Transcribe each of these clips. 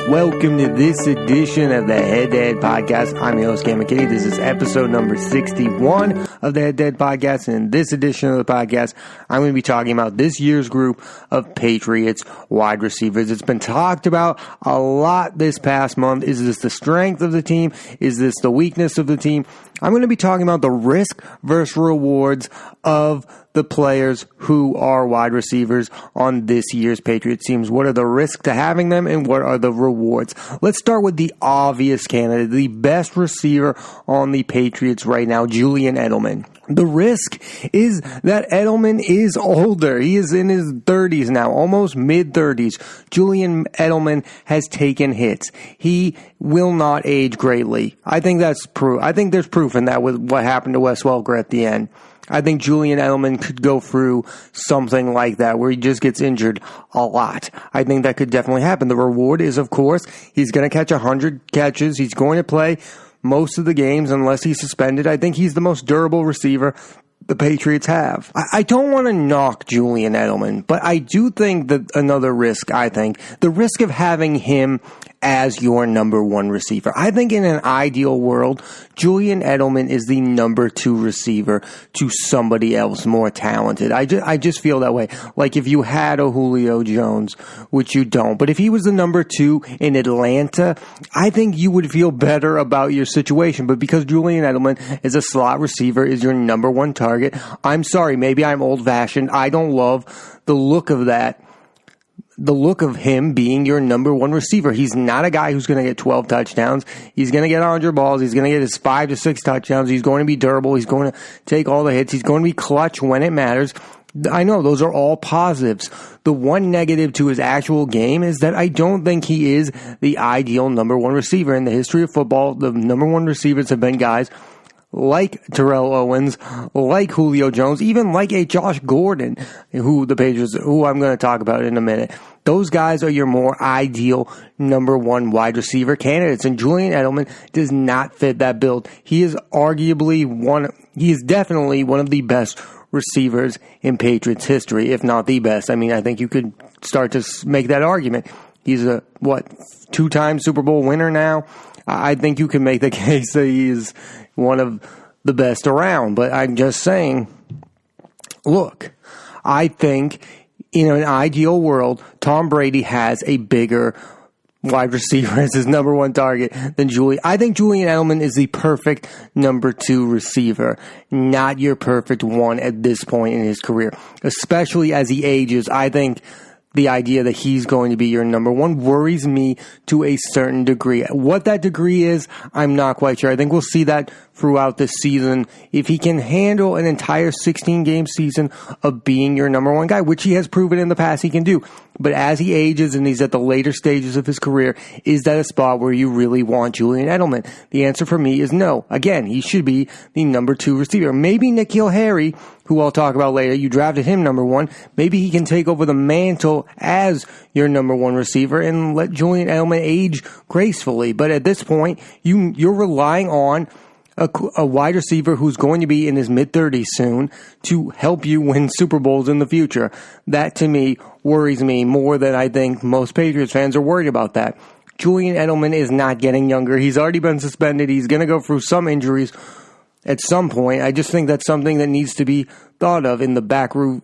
Welcome to this edition of the Head to Head Podcast. I'm your host, Cam McKinney. This is episode number 61 of the Head to Head Podcast. And in this edition of the podcast, I'm going to be talking about this year's group of Patriots wide receivers. It's been talked about a lot this past month. Is this the strength of the team? Is this the weakness of the team? I'm going to be talking about the risk versus rewards of the players who are wide receivers on this year's Patriots teams. What are the risks to having them and what are the rewards? Let's start with the obvious candidate, the best receiver on the Patriots right now, Julian Edleman. The risk is that Edleman is older. He is in his 30s now, almost mid-30s. Julian Edleman has taken hits. He will not age greatly. I think that's proof. I think there's proof in that with what happened to Wes Welker at the end. I think Julian Edleman could go through something like that where he just gets injured a lot. I think that could definitely happen. The reward is, of course, he's going to catch 100 catches. He's going to play most of the games unless he's suspended. I think he's the most durable receiver the Patriots have. I don't want to knock Julian Edleman, but I do think that another risk, the risk of having him as your number one receiver. I think in an ideal world, Julian Edleman is the number two receiver to somebody else more talented. I just feel that way. Like if you had a Julio Jones, which you don't, but if he was the number two in Atlanta, I think you would feel better about your situation. But because Julian Edleman is a slot receiver, is your number one target, I'm sorry, maybe I'm old-fashioned. I don't love the look of that. The look of him being your number one receiver. He's not a guy who's going to get 12 touchdowns. He's going to get 100 balls. He's going to get his 5 to 6 touchdowns. He's going to be durable. He's going to take all the hits. He's going to be clutch when it matters. I know those are all positives. The one negative to his actual game is that I don't think he is the ideal number one receiver. In the history of football, the number one receivers have been guys like Terrell Owens, like Julio Jones, even like a Josh Gordon, who I'm going to talk about in a minute. Those guys are your more ideal number one wide receiver candidates, and Julian Edleman does not fit that build. He is definitely one of the best receivers in Patriots history, if not the best. I mean, I think you could start to make that argument. He's a, two-time Super Bowl winner now? I think you can make the case that he is one of the best around. But I'm just saying, look, I think in an ideal world, Tom Brady has a bigger wide receiver as his number one target than Julian. I think Julian Edleman is the perfect number two receiver, not your perfect one at this point in his career. Especially as he ages, I think the idea that he's going to be your number one worries me to a certain degree. What that degree is, I'm not quite sure. I think we'll see that throughout this season. If he can handle an entire 16-game season of being your number one guy, which he has proven in the past he can do. But as he ages and he's at the later stages of his career, is that a spot where you really want Julian Edleman? The answer for me is no. Again, he should be the number two receiver. Maybe N'Keal Harry, who I'll talk about later, you drafted him number one. Maybe he can take over the mantle as your number one receiver and let Julian Edleman age gracefully. But at this point, you're relying on a wide receiver who's going to be in his mid-30s soon to help you win Super Bowls in the future. That, to me, worries me more than I think most Patriots fans are worried about that. Julian Edleman is not getting younger. He's already been suspended. He's going to go through some injuries at some point. I just think that's something that needs to be thought of in the back room,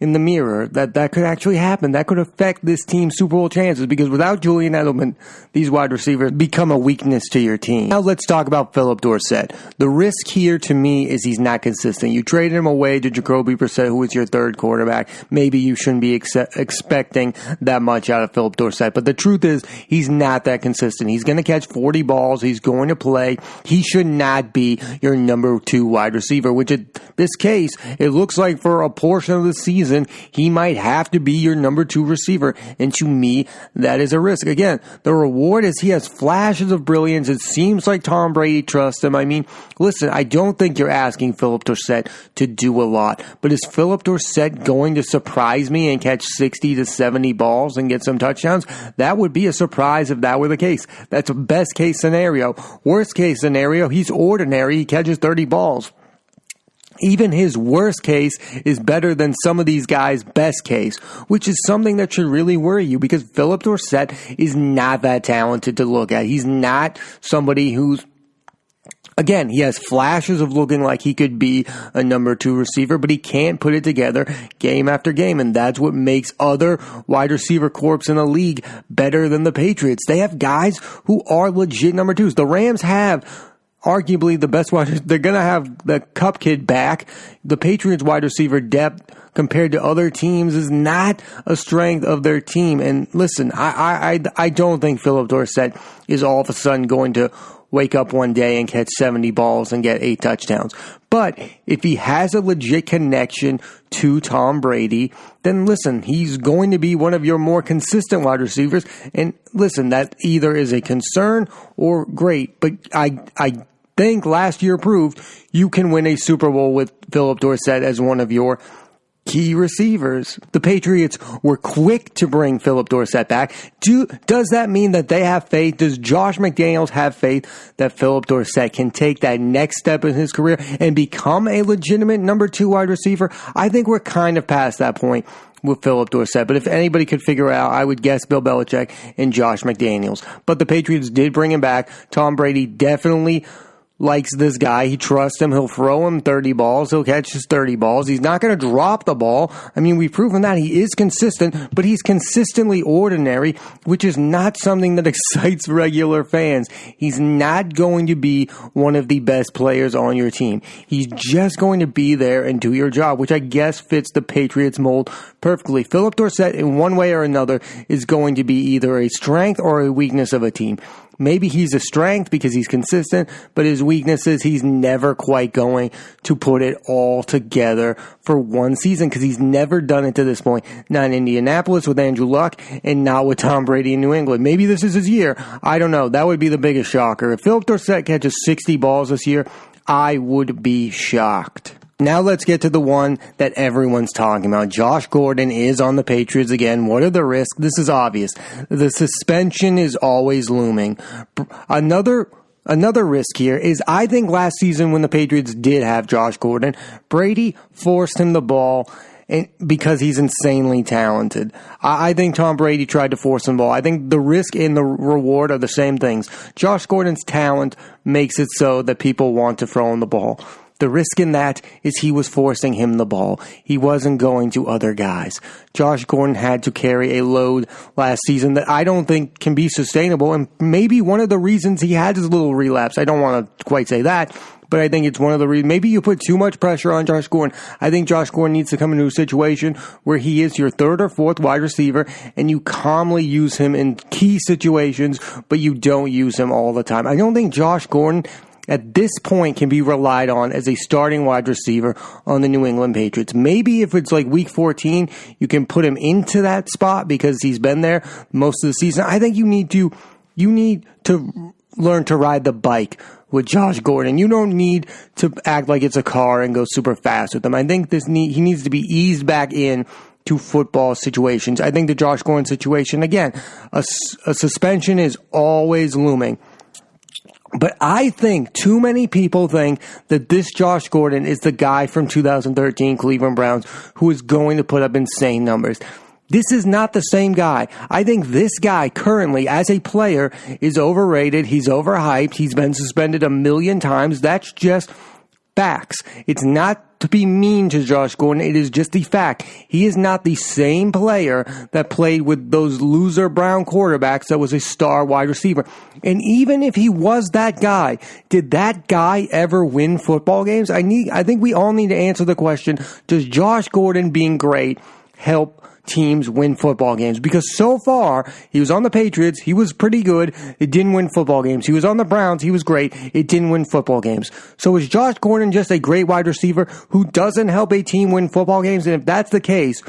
in the mirror, that could actually happen. That could affect this team's Super Bowl chances, because without Julian Edleman, these wide receivers become a weakness to your team. Now let's talk about Philip Dorsett. The risk here to me is he's not consistent. You traded him away to Jacoby Brissett, who is your third quarterback. Maybe you shouldn't be expecting that much out of Philip Dorsett, but the truth is he's not that consistent. He's going to catch 40 balls. He's going to play. He should not be your number two wide receiver, which in this case, it looks like for a portion of the season, he might have to be your number two receiver. And to me, that is a risk. Again, the reward is he has flashes of brilliance. It seems like Tom Brady trusts him. I mean, listen, I don't think you're asking Philip Dorsett to do a lot. But is Philip Dorsett going to surprise me and catch 60 to 70 balls and get some touchdowns? That would be a surprise if that were the case. That's a best case scenario. Worst case scenario, he's ordinary. He catches 30 balls. Even his worst case is better than some of these guys' best case, which is something that should really worry you because Philip Dorsett is not that talented to look at. He's not somebody who's, again, he has flashes of looking like he could be a number 2 receiver, but he can't put it together game after game, and that's what makes other wide receiver corps in the league better than the Patriots. They have guys who are legit number 2s. The Rams have arguably the best wide receiver. They're going to have the Cup kid back. The Patriots wide receiver depth compared to other teams is not a strength of their team. And listen, I don't think Philip Dorsett is all of a sudden going to wake up one day and catch 70 balls and get 8 touchdowns. But if he has a legit connection to Tom Brady, then listen, he's going to be one of your more consistent wide receivers. And listen, that either is a concern or great. But I think last year proved you can win a Super Bowl with Philip Dorsett as one of your key receivers. The Patriots were quick to bring Philip Dorsett back. Does that mean that they have faith? Does Josh McDaniels have faith that Philip Dorsett can take that next step in his career and become a legitimate number 2 wide receiver? I think we're kind of past that point with Philip Dorsett. But if anybody could figure out, I would guess Bill Belichick and Josh McDaniels. But the Patriots did bring him back. Tom Brady definitely likes this guy. He trusts him. He'll throw him 30 balls. He'll catch his 30 balls. He's not going to drop the ball. I mean, we've proven that. He is consistent, but he's consistently ordinary, which is not something that excites regular fans. He's not going to be one of the best players on your team. He's just going to be there and do your job, which I guess fits the Patriots mold perfectly. Philip Dorsett, in one way or another, is going to be either a strength or a weakness of a team. Maybe he's a strength because he's consistent, but his weakness is he's never quite going to put it all together for one season because he's never done it to this point. Not in Indianapolis with Andrew Luck and not with Tom Brady in New England. Maybe this is his year. I don't know. That would be the biggest shocker. If Philip Dorsett catches 60 balls this year, I would be shocked. Now let's get to the one that everyone's talking about. Josh Gordon is on the Patriots again. What are the risks? This is obvious. The suspension is always looming. Another risk here is I think last season when the Patriots did have Josh Gordon, Brady forced him the ball because he's insanely talented. I think Tom Brady tried to force him the ball. I think the risk and the reward are the same things. Josh Gordon's talent makes it so that people want to throw him the ball. The risk in that is he was forcing him the ball. He wasn't going to other guys. Josh Gordon had to carry a load last season that I don't think can be sustainable, and maybe one of the reasons he had his little relapse. I don't want to quite say that, but I think it's one of the reasons. Maybe you put too much pressure on Josh Gordon. I think Josh Gordon needs to come into a situation where he is your 3rd or 4th wide receiver, and you calmly use him in key situations, but you don't use him all the time. I don't think Josh Gordon at this point can be relied on as a starting wide receiver on the New England Patriots. Maybe if it's like week 14, you can put him into that spot because he's been there most of the season. I think you need to learn to ride the bike with Josh Gordon. You don't need to act like it's a car and go super fast with him. I think he needs to be eased back in to football situations. I think the Josh Gordon situation, again, a suspension is always looming. But I think too many people think that this Josh Gordon is the guy from 2013 Cleveland Browns who is going to put up insane numbers. This is not the same guy. I think this guy currently, as a player, is overrated. He's overhyped. He's been suspended 1,000,000 times. That's just facts. It's not to be mean to Josh Gordon. It is just the fact. He is not the same player that played with those loser Brown quarterbacks that was a star wide receiver. And even if he was that guy, did that guy ever win football games? I think we all need to answer the question, does Josh Gordon being great help teams win football games? Because so far, he was on the Patriots, he was pretty good, it didn't win football games. He was on the Browns, he was great, it didn't win football games. So is Josh Gordon just a great wide receiver who doesn't help a team win football games? And if that's the case,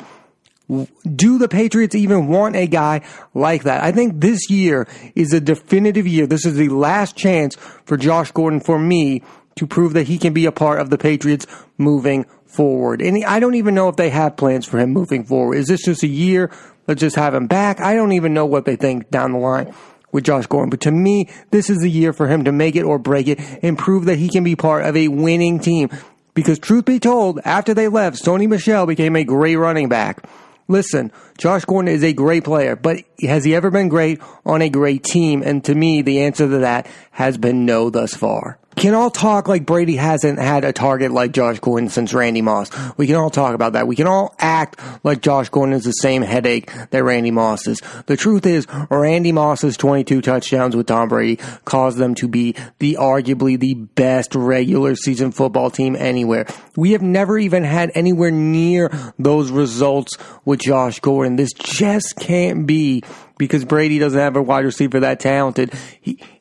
do the Patriots even want a guy like that? I think this year is a definitive year. This is the last chance for Josh Gordon, for me, to prove that he can be a part of the Patriots moving forward. And I don't even know if they have plans for him moving forward. Is this just a year? Let's just have him back. I don't even know what they think down the line with Josh Gordon. But to me, this is the year for him to make it or break it and prove that he can be part of a winning team. Because truth be told, after they left, Sony Michel became a great running back. Listen, Josh Gordon is a great player, but has he ever been great on a great team? And to me, the answer to that has been no thus far. We can all talk like Brady hasn't had a target like Josh Gordon since Randy Moss. We can all talk about that. We can all act like Josh Gordon is the same headache that Randy Moss is. The truth is, Randy Moss's 22 touchdowns with Tom Brady caused them to be arguably the best regular season football team anywhere. We have never even had anywhere near those results with Josh Gordon. This just can't be because Brady doesn't have a wide receiver that talented.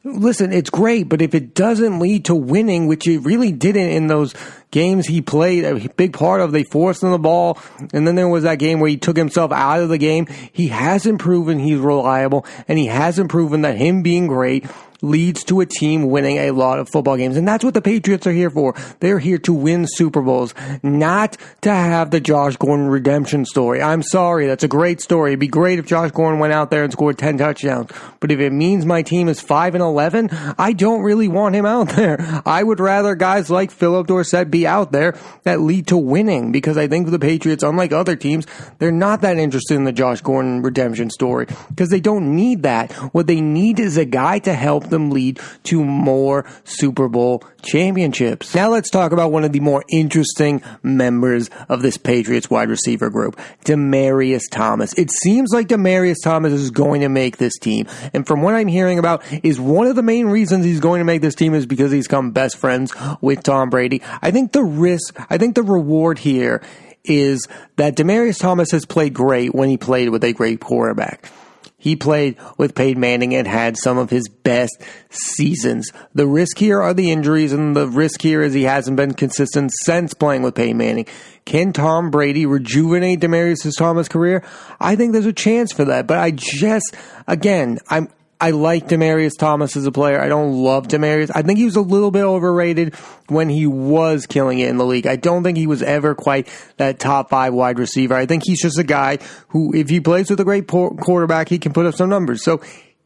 Listen, it's great, but if it doesn't lead to winning, which it really didn't in those games he played, a big part of, they forced him the ball, and then there was that game where he took himself out of the game. He hasn't proven he's reliable, and he hasn't proven that him being great leads to a team winning a lot of football games. And that's what the Patriots are here for. They're here to win Super Bowls, not to have the Josh Gordon redemption story. I'm sorry, that's a great story. It'd be great if Josh Gordon went out there and scored 10 touchdowns. But if it means my team is 5-11, I don't really want him out there. I would rather guys like Philip Dorsett be out there that lead to winning, because I think the Patriots, unlike other teams, they're not that interested in the Josh Gordon redemption story because they don't need that. What they need is a guy to help them lead to more Super Bowl championships. Now let's talk about one of the more interesting members of this Patriots wide receiver group, Demaryius Thomas. It seems like Demaryius Thomas is going to make this team. And from what I'm hearing about, is one of the main reasons he's going to make this team is because he's become best friends with Tom Brady. I think the reward here is that Demaryius Thomas has played great when he played with a great quarterback. He played with Peyton Manning and had some of his best seasons. The risk here are the injuries, and the risk here is he hasn't been consistent since playing with Peyton Manning. Can Tom Brady rejuvenate Demaryius Thomas' career? I think there's a chance for that, but I like Demaryius Thomas as a player. I don't love Demaryius. I think he was a little bit overrated when he was killing it in the league. I don't think he was ever quite that top 5 wide receiver. I think he's just a guy who, if he plays with a great quarterback, he can put up some numbers. So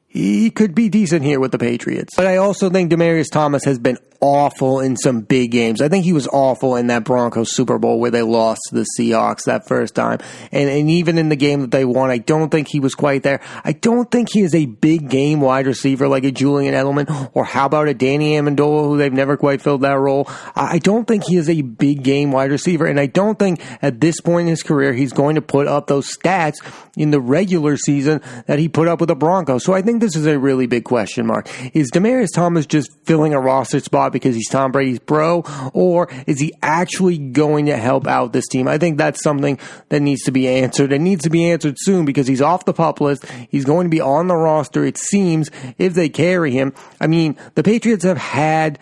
he could be decent here with the Patriots. But I also think Demaryius Thomas has been awful in some big games. I think he was awful in that Broncos Super Bowl where they lost to the Seahawks that first time. And even in the game that they won, I don't think he was quite there. I don't think he is a big game wide receiver like a Julian Edleman, or how about a Danny Amendola, who they've never quite filled that role. I don't think he is a big game wide receiver, and I don't think at this point in his career he's going to put up those stats in the regular season that he put up with the Broncos. So I think this is a really big question mark. Is Demaryius Thomas just filling a roster spot because he's Tom Brady's bro, or is he actually going to help out this team? I think that's something that needs to be answered. It needs to be answered soon because he's off the PUP list. He's going to be on the roster, it seems, if they carry him. I mean, the Patriots have had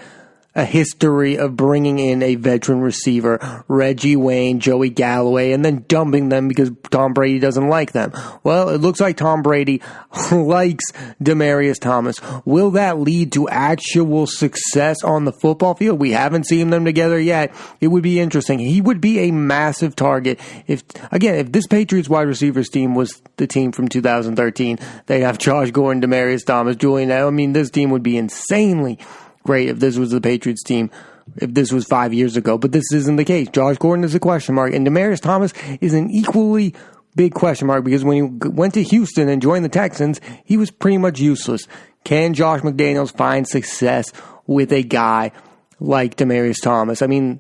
a history of bringing in a veteran receiver, Reggie Wayne, Joey Galloway, and then dumping them because Tom Brady doesn't like them. Well, it looks like Tom Brady likes Demaryius Thomas. Will that lead to actual success on the football field? We haven't seen them together yet. It would be interesting. He would be a massive target. If this Patriots wide receivers team was the team from 2013, they'd have Josh Gordon, Demaryius Thomas, Julian. I mean, this team would be insanely great if this was the Patriots team, if this was 5 years ago, but this isn't the case. Josh Gordon is a question mark, and Demaryius Thomas is an equally big question mark because when he went to Houston and joined the Texans, he was pretty much useless. Can Josh McDaniels find success with a guy like Demaryius Thomas? I mean,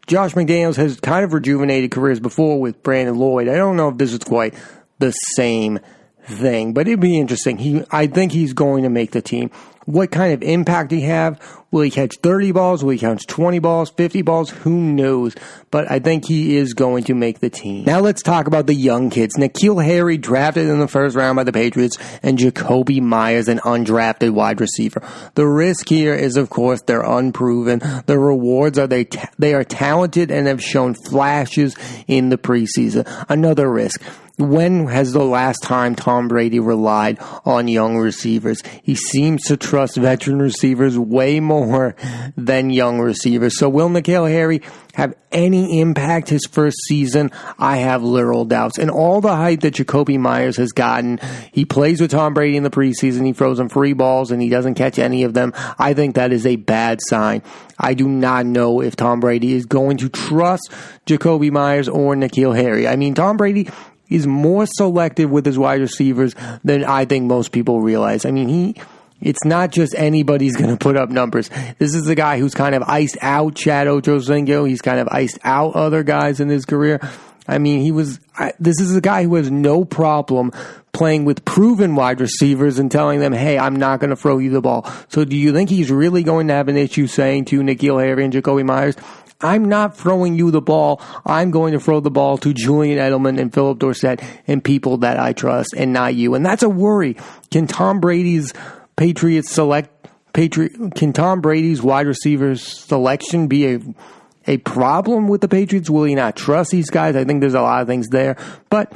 Josh McDaniels has kind of rejuvenated careers before with Brandon Lloyd. I don't know if this is quite the same thing, but it'd be interesting. I think he's going to make the team. What kind of impact he have? Will he catch 30 balls? Will he catch 20 balls, 50 balls? Who knows? But I think he is going to make the team. Now let's talk about the young kids. N'Keal Harry, drafted in the first round by the Patriots, and Jacoby Myers, an undrafted wide receiver. The risk here is, of course, they're unproven. The rewards are they are talented and have shown flashes in the preseason. Another risk. When has the last time Tom Brady relied on young receivers? He seems to trust veteran receivers way more more than young receivers. So will N'Keal Harry have any impact his first season? I have literal doubts. And all the hype that Jakobi Meyers has gotten, he plays with Tom Brady in the preseason, he throws him free balls, and he doesn't catch any of them. I think that is a bad sign. I do not know if Tom Brady is going to trust Jakobi Meyers or N'Keal Harry. I mean, Tom Brady is more selective with his wide receivers than I think most people realize. I mean, it's not just anybody's going to put up numbers. This is the guy who's kind of iced out Chad Ochocinco. He's kind of iced out other guys in his career. I mean, this is a guy who has no problem playing with proven wide receivers and telling them, hey, I'm not going to throw you the ball. So do you think he's really going to have an issue saying to N'Keal Harry and Jakobi Meyers, I'm not throwing you the ball. I'm going to throw the ball to Julian Edleman and Philip Dorsett and people that I trust and not you. And that's a worry. Can Tom Brady's wide receivers selection be a problem with the Patriots? Will he not trust these guys? I think there's a lot of things there. But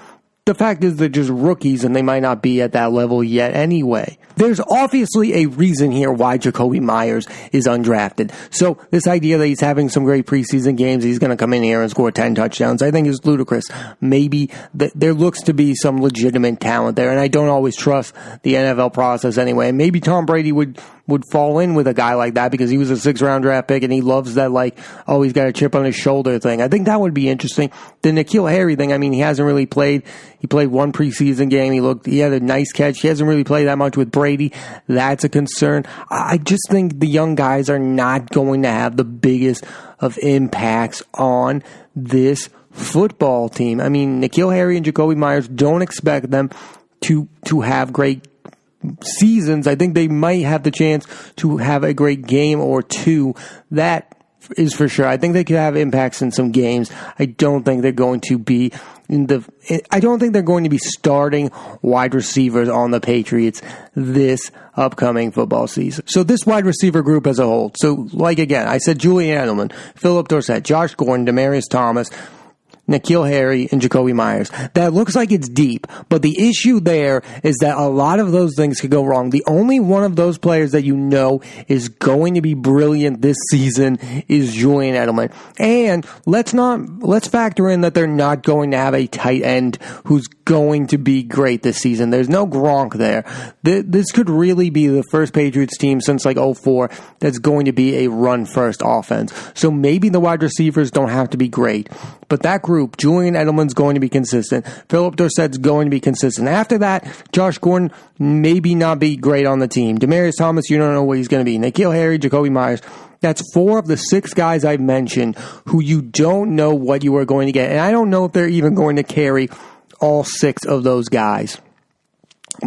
the fact is they're just rookies and they might not be at that level yet anyway. There's obviously a reason here why Jakobi Meyers is undrafted. So this idea that he's having some great preseason games, he's going to come in here and score 10 touchdowns, I think is ludicrous. Maybe there looks to be some legitimate talent there, and I don't always trust the NFL process anyway. And maybe Tom Brady would fall in with a guy like that because he was a 6th-round draft pick and he loves that, like, oh, he's got a chip on his shoulder thing. I think that would be interesting. The N'Keal Harry thing, I mean, he hasn't really played. He played one preseason game. He had a nice catch. He hasn't really played that much with Brady. That's a concern. I just think the young guys are not going to have the biggest of impacts on this football team. I mean, N'Keal Harry and Jakobi Meyers, don't expect them to have great seasons. I think they might have the chance to have a great game or two. That is for sure. I think they could have impacts in some games. I don't think they're going to be starting wide receivers on the Patriots this upcoming football season. So this wide receiver group as a whole. So like again, I said Julian Edleman, Philip Dorsett, Josh Gordon, Demaryius Thomas, N'Keal Harry, and Jakobi Meyers. That looks like it's deep, but the issue there is that a lot of those things could go wrong. The only one of those players that you know is going to be brilliant this season is Julian Edleman. And let's factor in that they're not going to have a tight end who's going to be great this season. There's no Gronk there. This could really be the first Patriots team since like 2004 that's going to be a run-first offense. So maybe the wide receivers don't have to be great, but that group, Julian Edelman's going to be consistent. Philip Dorsett's going to be consistent. After that, Josh Gordon maybe not be great on the team. Demaryius Thomas, you don't know what he's going to be. N'Keal Harry, Jakobi Meyers. That's 4 of the 6 guys I've mentioned who you don't know what you are going to get. And I don't know if they're even going to carry all 6 of those guys.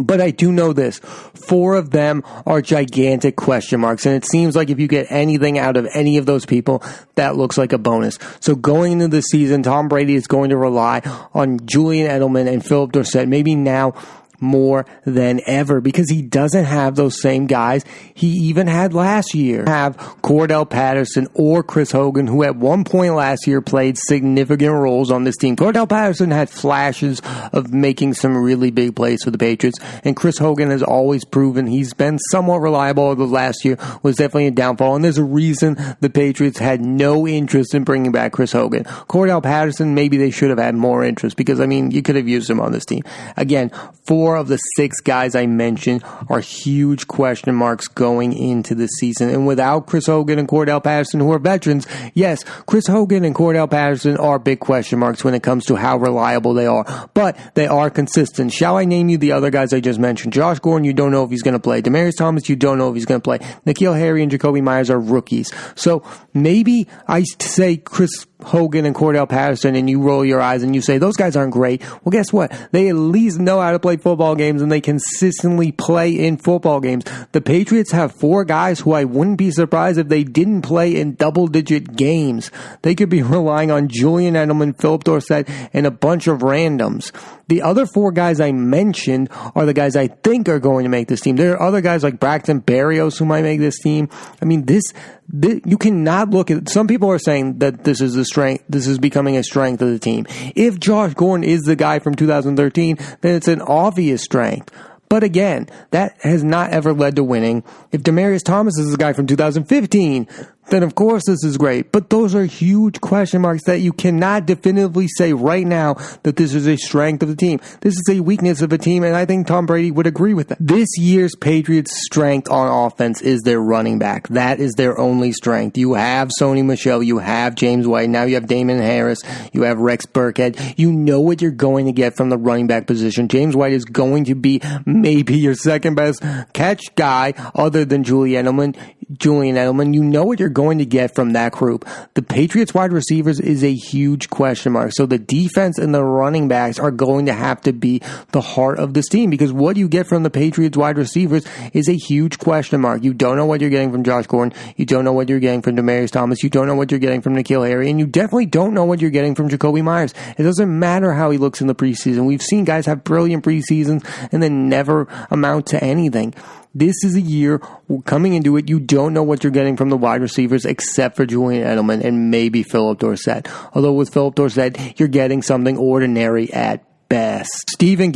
But I do know this. 4 of them are gigantic question marks. And it seems like if you get anything out of any of those people, that looks like a bonus. So going into the season, Tom Brady is going to rely on Julian Edelman and Philip Dorsett, maybe now more than ever, because he doesn't have those same guys he even had last year. Have Cordell Patterson or Chris Hogan, who at one point last year played significant roles on this team. Cordell Patterson had flashes of making some really big plays for the Patriots, and Chris Hogan has always proven he's been somewhat reliable, although last year was definitely a downfall, and there's a reason the Patriots had no interest in bringing back Chris Hogan. Cordell Patterson, maybe they should have had more interest, because, I mean, you could have used him on this team. Again, 4 of the 6 guys I mentioned are huge question marks going into the season. And without Chris Hogan and Cordell Patterson, who are veterans, yes, Chris Hogan and Cordell Patterson are big question marks when it comes to how reliable they are. But they are consistent. Shall I name you the other guys I just mentioned? Josh Gordon, you don't know if he's going to play. Demaryius Thomas, you don't know if he's going to play. N'Keal Harry and Jakobi Meyers are rookies. So maybe I say Chris Hogan and Cordell Patterson, and you roll your eyes and you say, those guys aren't great. Well, guess what? They at least know how to play football games, and they consistently play in football games. The Patriots have 4 guys who I wouldn't be surprised if they didn't play in double-digit games. They could be relying on Julian Edelman, Philip Dorsett, and a bunch of randoms. The other 4 guys I mentioned are the guys I think are going to make this team. There are other guys like Braxton Berrios who might make this team. I mean, this you cannot look at. Some people are saying that this is the strength. This is becoming a strength of the team. If Josh Gordon is the guy from 2013, then it's an obvious strength. But again, that has not ever led to winning. If Demaryius Thomas is the guy from 2015, then of course this is great. But those are huge question marks that you cannot definitively say right now that this is a strength of the team. This is a weakness of a team, and I think Tom Brady would agree with that. This year's Patriots' strength on offense is their running back. That is their only strength. You have Sony Michel, you have James White, now you have Damon Harris, you have Rex Burkhead. You know what you're going to get from the running back position. James White is going to be maybe your second best catch guy other than Julian Edelman. You know what you're going to get from that group. The Patriots wide receivers is a huge question mark. So the defense and the running backs are going to have to be the heart of this team, because what you get from the Patriots wide receivers is a huge question mark. You don't know what you're getting from Josh Gordon. You don't know what you're getting from Demaryius Thomas. You don't know what you're getting from N'Keal Harry. And you definitely don't know what you're getting from Jacoby Myers. It doesn't matter how he looks in the preseason. We've seen guys have brilliant preseasons and then never amount to anything. This is a year coming into it, you don't know what you're getting from the wide receivers except for Julian Edelman and maybe Philip Dorsett. Although with Philip Dorsett, you're getting something ordinary at best. Stephon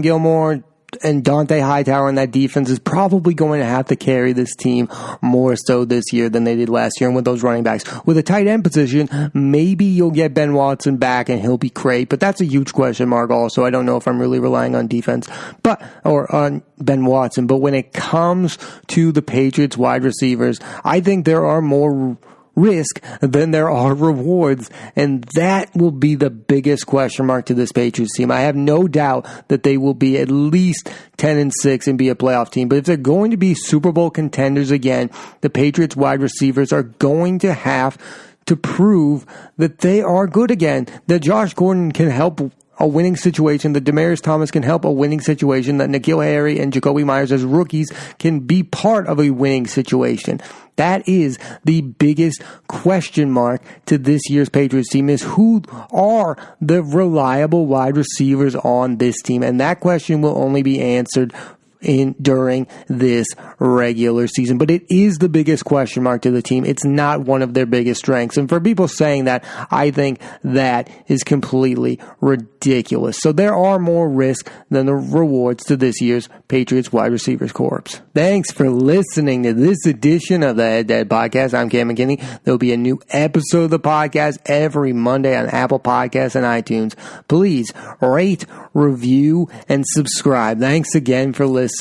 Gilmore, and Dante Hightower in that defense is probably going to have to carry this team more so this year than they did last year. And with those running backs, with a tight end position, maybe you'll get Ben Watson back and he'll be great, but that's a huge question mark also. I don't know if I'm really relying on defense, or on Ben Watson. But when it comes to the Patriots wide receivers, I think there are more risk than there are rewards, and that will be the biggest question mark to this Patriots team. I have no doubt that they will be at least 10-6 and be a playoff team, but if they're going to be Super Bowl contenders again, the Patriots wide receivers are going to have to prove that they are good again, that Josh Gordon can help a winning situation, that Demaryius Thomas can help a winning situation, that N'Keal Harry and Jacoby Myers as rookies can be part of a winning situation. That is the biggest question mark to this year's Patriots team, is who are the reliable wide receivers on this team? And that question will only be answered during this regular season. But it is the biggest question mark to the team. It's not one of their biggest strengths. And for people saying that, I think that is completely ridiculous. So there are more risks than the rewards to this year's Patriots wide receivers corps. Thanks for listening to this edition of the Head Dead Podcast. I'm Cam McKinney. There'll be a new episode of the podcast every Monday on Apple Podcasts and iTunes. Please rate, review, and subscribe. Thanks again for listening.